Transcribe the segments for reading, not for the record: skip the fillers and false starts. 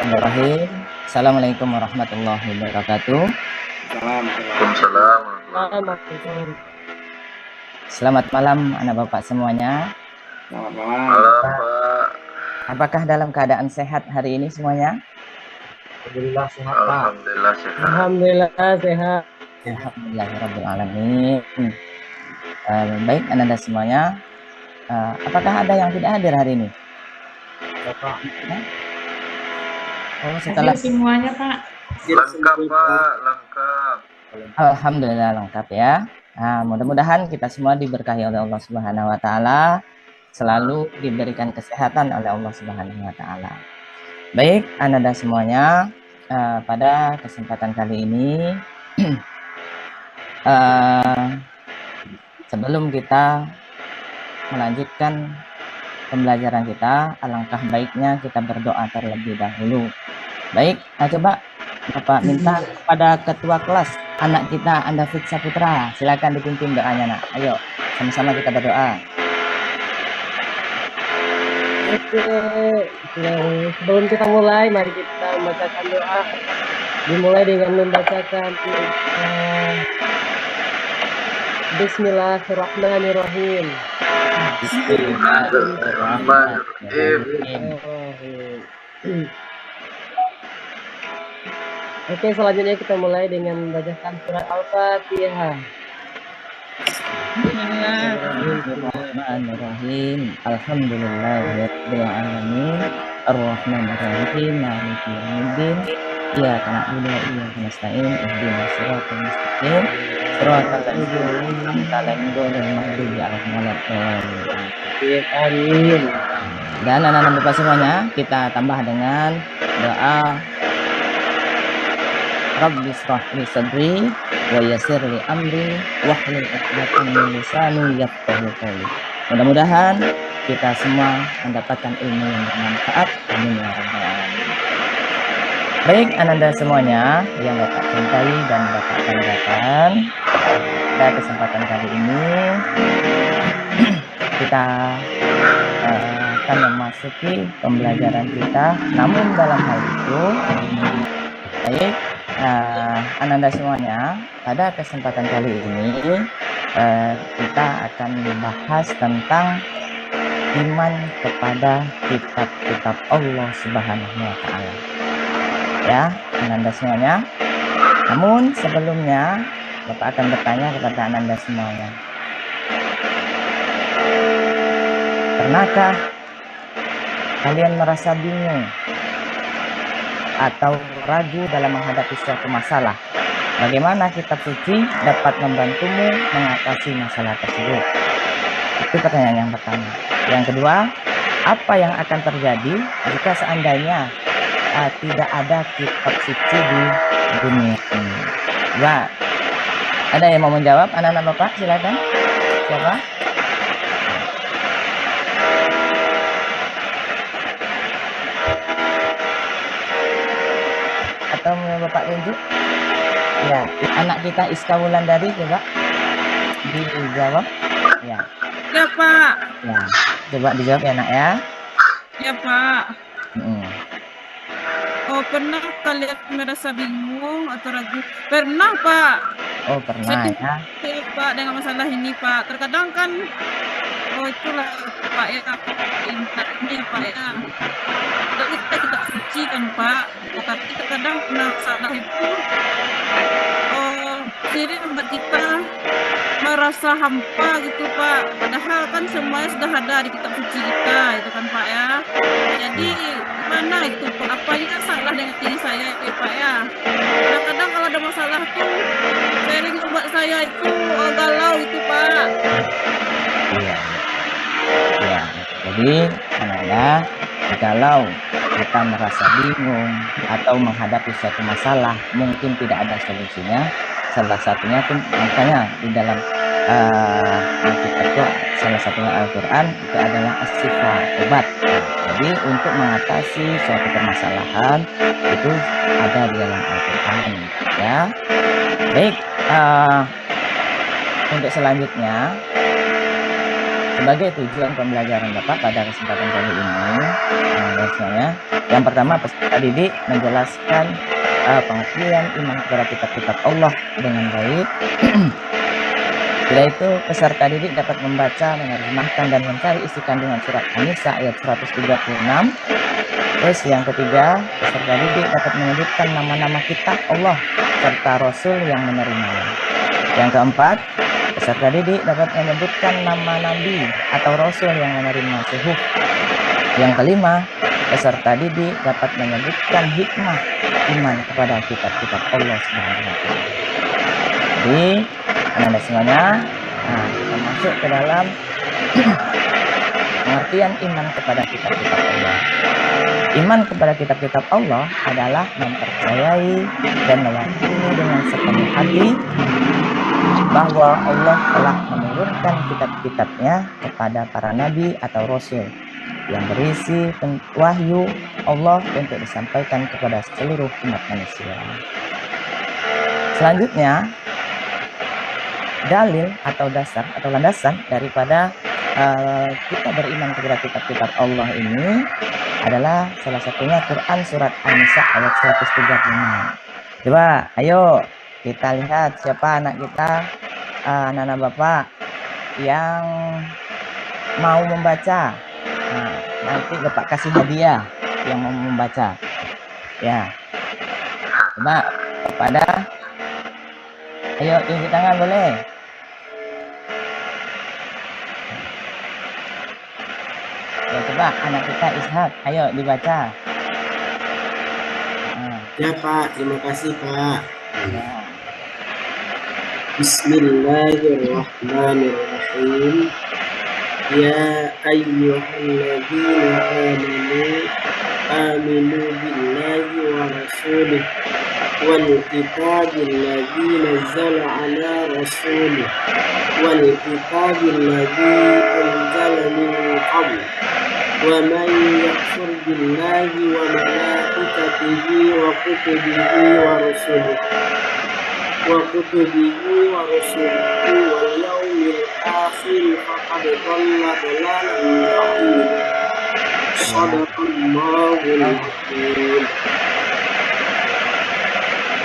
Bismillahirrahmanirrahim. Assalamualaikum warahmatullahi wabarakatuh. Waalaikumsalam. Selamat malam anak bapak semuanya. Selamat malam, Pak. Apakah dalam keadaan sehat hari ini semuanya? Alhamdulillah sehat, Pak. Alhamdulillah sehat. Alhamdulillah sehat. Alhamdulillahirrabbilalamin. Baik Anda semuanya. Apakah ada yang tidak hadir hari ini? Bapak. Oh, setelah semuanya Pak. Lengkap, Pak. Lengkap. Alhamdulillah lengkap ya. Nah, mudah-mudahan kita semua diberkahi oleh Allah Subhanahu wa taala, selalu diberikan kesehatan oleh Allah Subhanahu wa taala. Baik, Anda semuanya, pada kesempatan kali ini sebelum kita melanjutkan pembelajaran kita, alangkah baiknya kita berdoa terlebih dahulu. Baik, coba Bapak minta kepada ketua kelas anak kita Anda Fiksa Putra, silakan dipimpin doanya nak. Ayo sama-sama kita berdoa. Oke, sebelum kita mulai, mari kita membacakan doa. Dimulai dengan membacakan Bismillahirrahmanirrahim. Oke, selanjutnya kita mulai dengan membacakan surat Al-Fatihah. Bismillahirrahmanirrahim. Alhamdulillahirabbil alamin. Arrahmanirrahim. Maliki yaumiddin. Iyyaka na'budu wa iyyaka nasta'in. Ihdinas siratal mustaqim. Siratal ladzina an'amta 'alaihim ghairil maghdubi 'alaihim waladdallin. Amin. Dan anak-anak Bapak semuanya, kita tambah dengan doa Rabbi shrah li sadri wa yassir li amri wahlul 'uqdatam min lisani yafqahu qawli. Mudah-mudahan kita semua mendapatkan ilmu yang bermanfaat. Amin ya rabbal alamin. Baik, Anda semuanya yang Bapak cintai dan Bapak banggakan, pada kesempatan kali ini kita akan memasuki pembelajaran kita. Namun dalam hal itu, baik Anda semuanya, pada kesempatan kali ini kita akan membahas tentang iman kepada kitab-kitab Allah Subhanahu wa taala. Ya, Anda semuanya. Namun sebelumnya Bapak akan bertanya kepada Anda semuanya. Pernahkah kalian merasa bingung atau ragu dalam menghadapi suatu masalah? Bagaimana kitab suci dapat membantumu mengatasi masalah tersebut? Itu pertanyaan yang pertama. Yang kedua, apa yang akan terjadi jika seandainya tidak ada kitab suci di dunia ini? Ya, ada yang mau menjawab? Anak-anak Bapak, silakan. Siapa? Atau mau Bapak tunjuk? Ya, anak kita Iska Wulandari, coba dijawab. Ya. Ya Pak. Ya, coba dijawab ya nak ya. Ya Pak. Oh, pernah kalian merasa bingung atau ragu? Pernah Pak. Oh, pernah ya. Saya Pak dengan masalah ini Pak. Terkadang kan, itulah Pak ya, ini Pak ya. Kita tidak suci kan Pak. Tapi terkadang masalah itu jadi membuat kita merasa hampa gitu Pak. Padahal kan semuanya sudah ada di kitab suci kita, itu kan Pak ya. Jadi gimana itu Pak? Apa yang salah dengan diri saya ya Pak ya? Kadang-kadang kalau ada masalah tuh sering membuat saya itu galau itu Pak. Iya. Ya, jadi anak-anak, kalau kita merasa bingung atau menghadapi suatu masalah mungkin tidak ada solusinya, salah satunya pun makanya di dalam kitab itu salah satunya Al-Quran itu adalah as-sifa, obat. Jadi untuk mengatasi suatu permasalahan itu ada di dalam Al-Quran ya. Baik, untuk selanjutnya sebagai tujuan pembelajaran Bapak pada kesempatan kali ini, bahwasanya yang pertama peserta didik menjelaskan pengertian iman kepada kitab-kitab Allah dengan baik. Setelah itu peserta didik dapat membaca, menerjemahkan dan mencari isi kandungan surat An-Nisa ayat 136. Terus yang ketiga, peserta didik dapat menyebutkan nama-nama kitab Allah serta Rasul yang menerimanya. Yang keempat, peserta didik dapat menyebutkan nama Nabi atau Rasul yang menerima suhuf. Yang kelima, peserta didik dapat menyebutkan hikmah iman kepada kitab-kitab Allah Subhanahu wa Ta'ala. Jadi, Anda semuanya, kita masuk ke dalam pengertian iman kepada kitab-kitab Allah. Iman kepada kitab-kitab Allah adalah mempercayai dan meyakini dengan sepenuh hati bahwa Allah telah menurunkan kitab-kitabnya kepada para nabi atau rasul yang berisi wahyu Allah untuk disampaikan kepada seluruh umat manusia. Selanjutnya, dalil atau dasar atau landasan daripada kita beriman kepada kitab-kitab Allah ini adalah salah satunya Quran surat An-Nisa ayat 135. Coba, ayo kita lihat siapa anak kita, anak-anak Bapak yang mau membaca. Nah, nanti Bapak kasih hadiah yang mau membaca. Ya, coba kepada, ayo tunjuk tangan boleh. Ya, coba anak kita Ishak, ayo dibaca. Ya Pak, terima kasih Pak. Ya. Bismillahirrahmanirrahim. Ya ayyuhalladzina aminu billahi wa rasulih wal kitabil ladzi nazzala ala rasulih wal kitabil ladzi anzala min qabl wa man yakfur billahi wa malaikatihi wa kutubihi wa rusulihi wal yawmil akhir faqad dhalla dhalalan ba'ida. Shadaqallahul azim.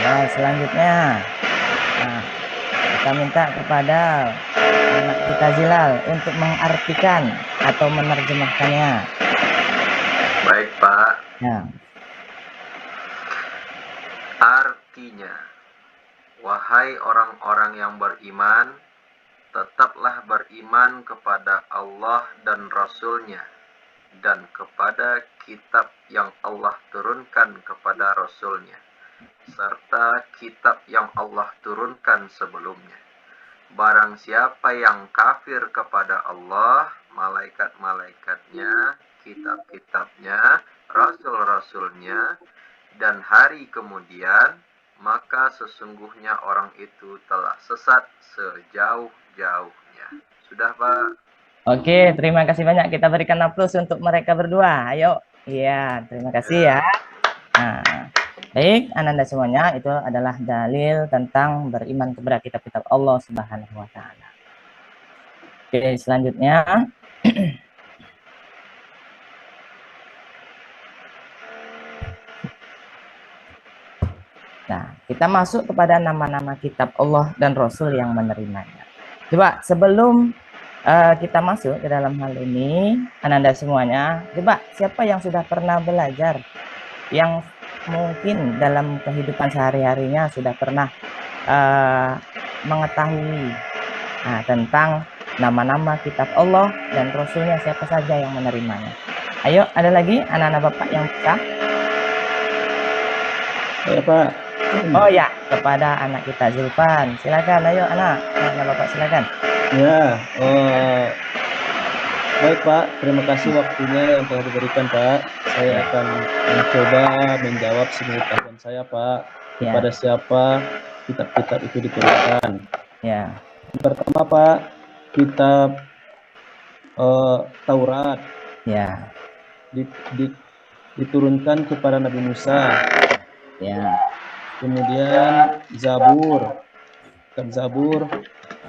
Ya, selanjutnya kita minta kepada anak kita Zilal untuk mengartikan atau menerjemahkannya. Baik, Pak. Ya. Artinya, wahai orang-orang yang beriman, tetaplah beriman kepada Allah dan Rasul-Nya, dan kepada kitab yang Allah turunkan kepada Rasul-Nya, serta kitab yang Allah turunkan sebelumnya. Barang siapa yang kafir kepada Allah, malaikat-malaikatnya, kitab-kitabnya, rasul-rasulnya, dan hari kemudian, maka sesungguhnya orang itu telah sesat sejauh-jauhnya. Sudah, Pak? Oke, terima kasih banyak. Kita berikan aplaus untuk mereka berdua. Ayo. Iya, terima kasih ya. Nah, baik, Ananda semuanya, itu adalah dalil tentang beriman kepada kitab-kitab Allah Subhanahu wa Ta'ala. Oke, selanjutnya nah, kita masuk kepada nama-nama kitab Allah dan Rasul yang menerimanya. Coba sebelum kita masuk ke dalam hal ini, Ananda semuanya, coba siapa yang sudah pernah belajar, yang mungkin dalam kehidupan sehari-harinya sudah pernah mengetahui tentang nama-nama kitab Allah dan Rasulnya, siapa saja yang menerimanya. Ayo, ada lagi anak-anak Bapak yang bisa? Ya Pak. Oh ya, kepada anak kita Zulfan, silakan. Ayo anak Bapak silakan. Ya, baik Pak, terima kasih waktunya yang telah diberikan Pak. Saya akan mencoba menjawab sepengetahuan saya Pak, kepada siapa kitab-kitab itu diturunkan. Ya. Yang pertama Pak, kitab Taurat. Ya. Diturunkan kepada Nabi Musa. Ya. Kemudian Zabur. Kitab Zabur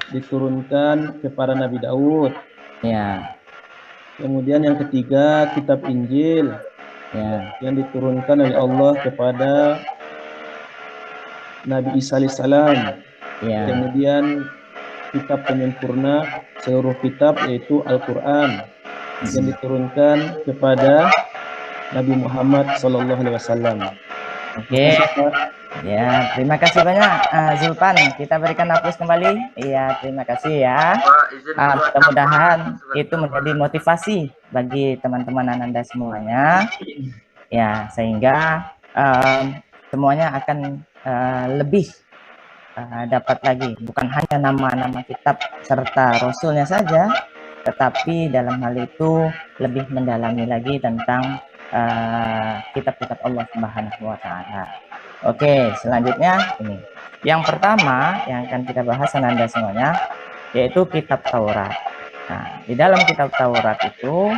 diturunkan kepada Nabi Daud. Ya. Kemudian yang ketiga, kitab Injil yang diturunkan oleh Allah kepada Nabi Isa alaihissalam. Kemudian kitab penyempurna seluruh kitab yaitu Al-Quran yang diturunkan kepada Nabi Muhammad SAW. Oke. Ya, terima kasih banyak Zulpan. Kita berikan aplaus kembali. Iya, terima kasih ya. Mudah-mudahan itu menjadi motivasi bagi teman-teman Ananda semuanya. Ya, sehingga semuanya akan lebih dapat lagi, bukan hanya nama-nama kitab serta rasulnya saja, tetapi dalam hal itu lebih mendalami lagi tentang kitab-kitab Allah Subhanahu wa Ta'ala. Oke, selanjutnya ini. Yang pertama yang akan kita bahas Ananda semuanya yaitu kitab Taurat. Nah, di dalam kitab Taurat itu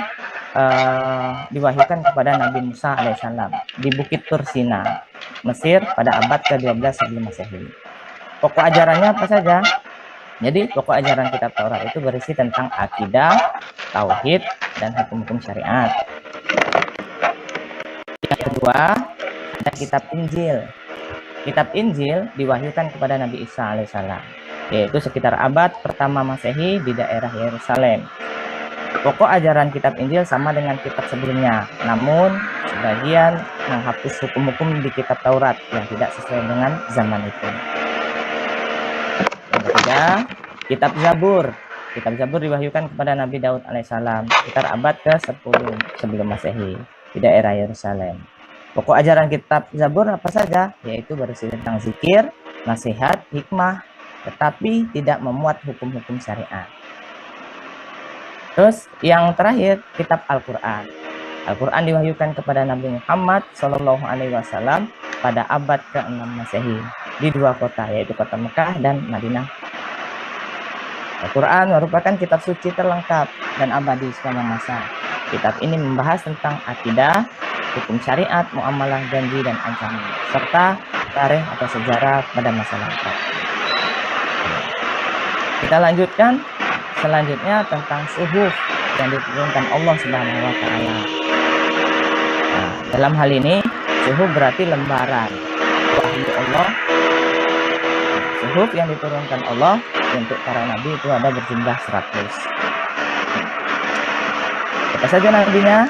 diwahyukan kepada Nabi Musa alaihissalam di Bukit Tursina, Mesir pada abad ke-12 sebelum Masehi. Pokok ajarannya apa saja? Jadi pokok ajaran kitab Taurat itu berisi tentang akidah, tauhid, dan hukum-hukum syariat. Yang kedua, ada kitab Injil. Kitab Injil diwahyukan kepada Nabi Isa alaihissalam, yaitu sekitar abad pertama Masehi di daerah Yerusalem. Pokok ajaran kitab Injil sama dengan kitab sebelumnya, namun sebagian menghapus hukum-hukum di kitab Taurat yang tidak sesuai dengan zaman itu. Yang ketiga, kitab Zabur. Kitab Zabur diwahyukan kepada Nabi Daud alaihissalam sekitar abad ke-10 sebelum Masehi di daerah Yerusalem. Pokok ajaran kitab Zabur apa saja? Yaitu berisi tentang zikir, nasihat, hikmah, tetapi tidak memuat hukum-hukum syariat. Terus yang terakhir, kitab Al-Quran. Al-Quran diwahyukan kepada Nabi Muhammad SAW pada abad ke-6 Masehi di dua kota, yaitu kota Mekah dan Madinah. Al-Quran merupakan kitab suci terlengkap dan abadi selama masa. Kitab ini membahas tentang akidah, hukum syariat, muamalah, janji, dan ancaman, serta tarikh atau sejarah pada masa lampau. Kita lanjutkan selanjutnya tentang suhuf yang diturunkan Allah Subhanahu wa Ta'ala. Nah, dalam hal ini suhuf berarti lembaran wahyu Allah. Suhuf yang diturunkan Allah untuk para nabi itu ada berjumlah 100. Apa saja nabinya?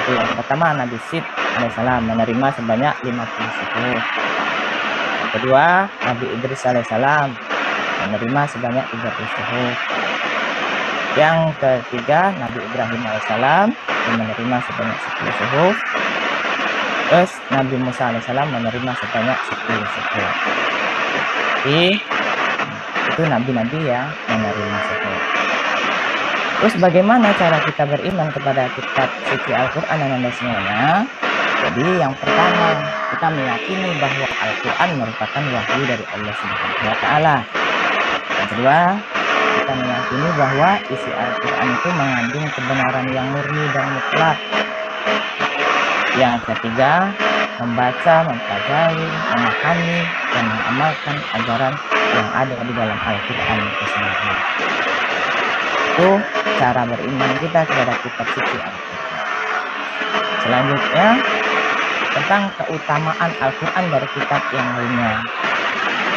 Itu yang pertama, Nabi Syed alaihissalam menerima sebanyak 50 suhuf. Yang kedua, Nabi Idris alaihissalam menerima sebanyak 30 suhuf. Yang ketiga, Nabi Ibrahim alaihissalam menerima sebanyak 10 suhuf. Terus Nabi Musa alaihissalam menerima sebanyak 10 suhuf. Jadi itu nabi-nabi yang menerima suhuf. Terus bagaimana cara kita beriman kepada kitab suci Al-Quran dan Anda semuanya? Jadi yang pertama, kita meyakini bahwa Al-Quran merupakan wahyu dari Allah Subhanahu wa Ta'ala. Yang kedua, kita meyakini bahwa isi Al-Quran itu mengandung kebenaran yang murni dan mutlak. Yang ketiga, membaca, mempelajari, memahami, dan mengamalkan ajaran yang ada di dalam Al-Quran itu sendiri. Itu cara beriman kita kepada kitab suci Al-Quran. Selanjutnya, tentang keutamaan Al-Quran dari kitab yang lainnya.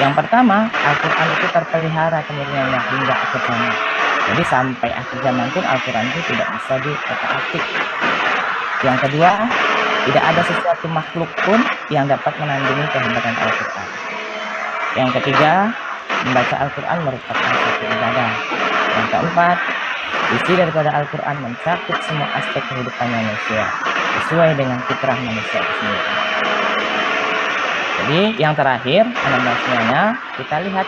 Yang pertama, Al-Quran itu terpelihara kemudiannya hingga akhir zaman. Jadi sampai akhir zaman pun Al-Quran itu tidak bisa diotak-atik. Yang kedua, tidak ada sesuatu makhluk pun yang dapat menandingi kehebatan Al-Quran. Yang ketiga, membaca Al-Quran merupakan suatu ibadah. Yang keempat, isi daripada Al-Quran mencakup semua aspek kehidupan manusia sesuai dengan fitrah manusia sendiri. Jadi yang terakhir, teman-teman semuanya, kita lihat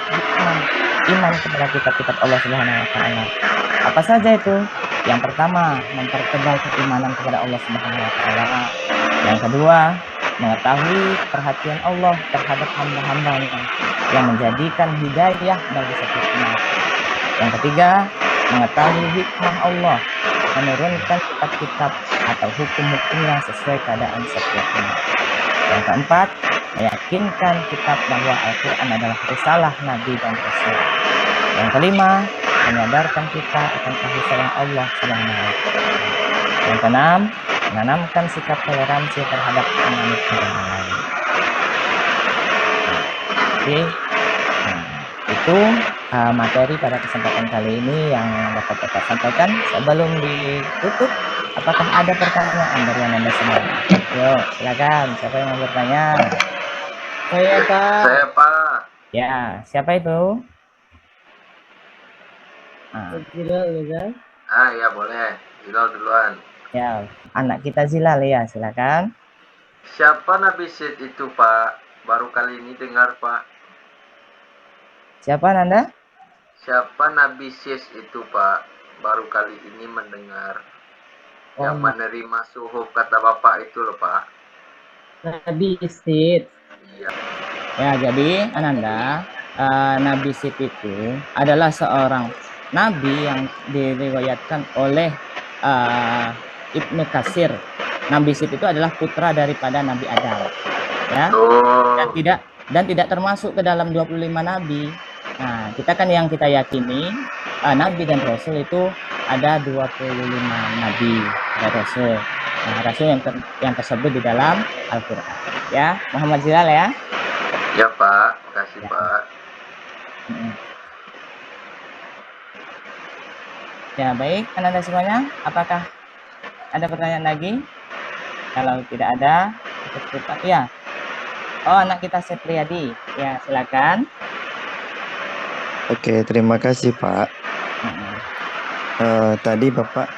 iman kepada kitab-kitab Allah Subhanahu wa Ta'ala. Apa saja itu? Yang pertama, mempertebal keimanan kepada Allah Subhanahu wa Ta'ala. Yang kedua, mengetahui perhatian Allah terhadap hamba-hambanya yang menjadikan hidayah bagi setiap umat. Yang ketiga, mengetahui hikmah Allah menurunkan kitab-kitab atau hukum-hukum yang sesuai keadaan setiap umat. Yang keempat, meyakinkan kitab bahwa Al-Quran adalah risalah Nabi dan Rasul. Yang kelima, menyadarkan kita akan kasih sayang Allah Subhanahu wa Ta'ala. Yang keenam, menanamkan sikap toleransi terhadap ananiyat orang lain. Oke, nah, itu materi pada kesempatan kali ini yang dapat Bapak sampaikan. Sebelum ditutup, apakah ada pertanyaan dari Anda semua? Yuk, silakan. Siapa yang mau bertanya? Saya Pak. Saya Pak. Ya, siapa itu? Zilal ya. Ya boleh. Zilal duluan. Ya, anak kita Zilal ya, silakan. Siapa Nabi Syed itu Pak? Baru kali ini dengar Pak. Siapa Nanda? Siapa Nabi Syed itu Pak? Baru kali ini mendengar. Yang menerima suhuf kata Bapak itu loh Pak. Nabi Syed. Iya. Ya, jadi Ananda, Nabi Syed itu adalah seorang nabi yang diriwayatkan oleh Ibnu Katsir. Nabi Syed itu adalah putra daripada Nabi Adam. Ya. Dan tidak termasuk ke dalam 25 nabi. Nah, kita kan yang kita yakini nabi dan rasul itu ada 25 nabi dan rasul. Nah, rasul yang tersebut di dalam Al-Qur'an. Ya, Muhammad Zilal ya. Ya Pak, makasih ya. Pak. Ya, baik, Anda semuanya, apakah ada pertanyaan lagi? Kalau tidak ada, kita tutup ya. Oh, anak kita Sepriyadi. Ya, silakan. Oke, terima kasih Pak. Tadi Bapak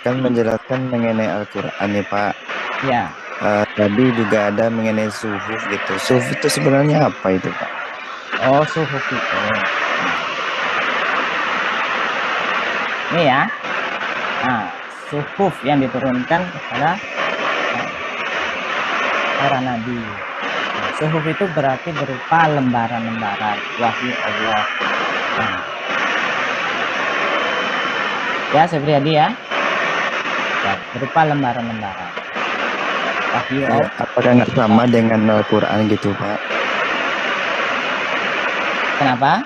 kan menjelaskan mengenai Al-Quran nih Pak. Ya. Tadi juga ada mengenai suhuf gitu. Suhuf itu sebenarnya apa itu Pak? Oh, suhuf itu. Ini ya. Nah, suhuf yang diturunkan kepada para nabi. Nah, suhuf itu berarti berupa lembaran-lembaran wahyu Allah. Nah. Ya, Sepriyadi ya. Ya, berupa lembaran-lembaran wahyu Allah. Apakah nggak sama dengan Al-Quran gitu Pak? Kenapa?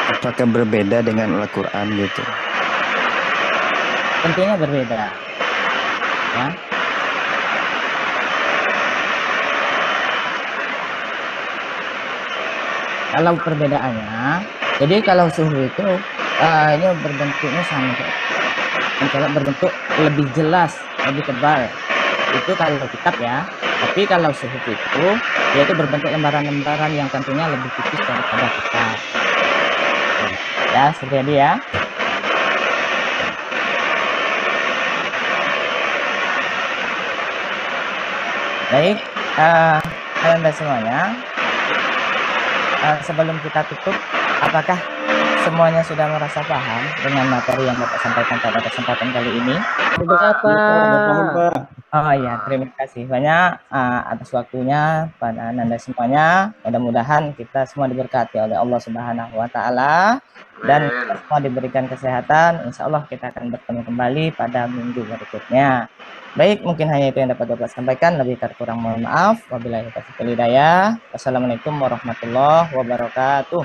Apakah berbeda dengan Al-Quran gitu? Tentunya berbeda. Ya. Kalau perbedaannya, jadi kalau suhuf itu ini berbentuknya sama, kalau berbentuk lebih jelas, lebih tebal. Itu kalau kitab ya. Tapi kalau suhuf itu, yaitu berbentuk lembaran-lembaran yang tentunya lebih tipis daripada kitab. Ya, seperti ya. Baik, Anda semuanya, sebelum kita tutup, apakah semuanya sudah merasa paham dengan materi yang Bapak sampaikan pada kesempatan kali ini? Oh ya, terima kasih banyak atas waktunya pada Anda semuanya. Mudah-mudahan kita semua diberkati oleh Allah Subhanahu wa Ta'ala dan kita semua diberikan kesehatan. Insya Allah kita akan bertemu kembali pada minggu berikutnya. Baik, mungkin hanya itu yang dapat Bapak sampaikan. Lebih kurang mohon maaf. Wabillahi taufiq wal hidayah. Wassalamualaikum warahmatullahi wabarakatuh.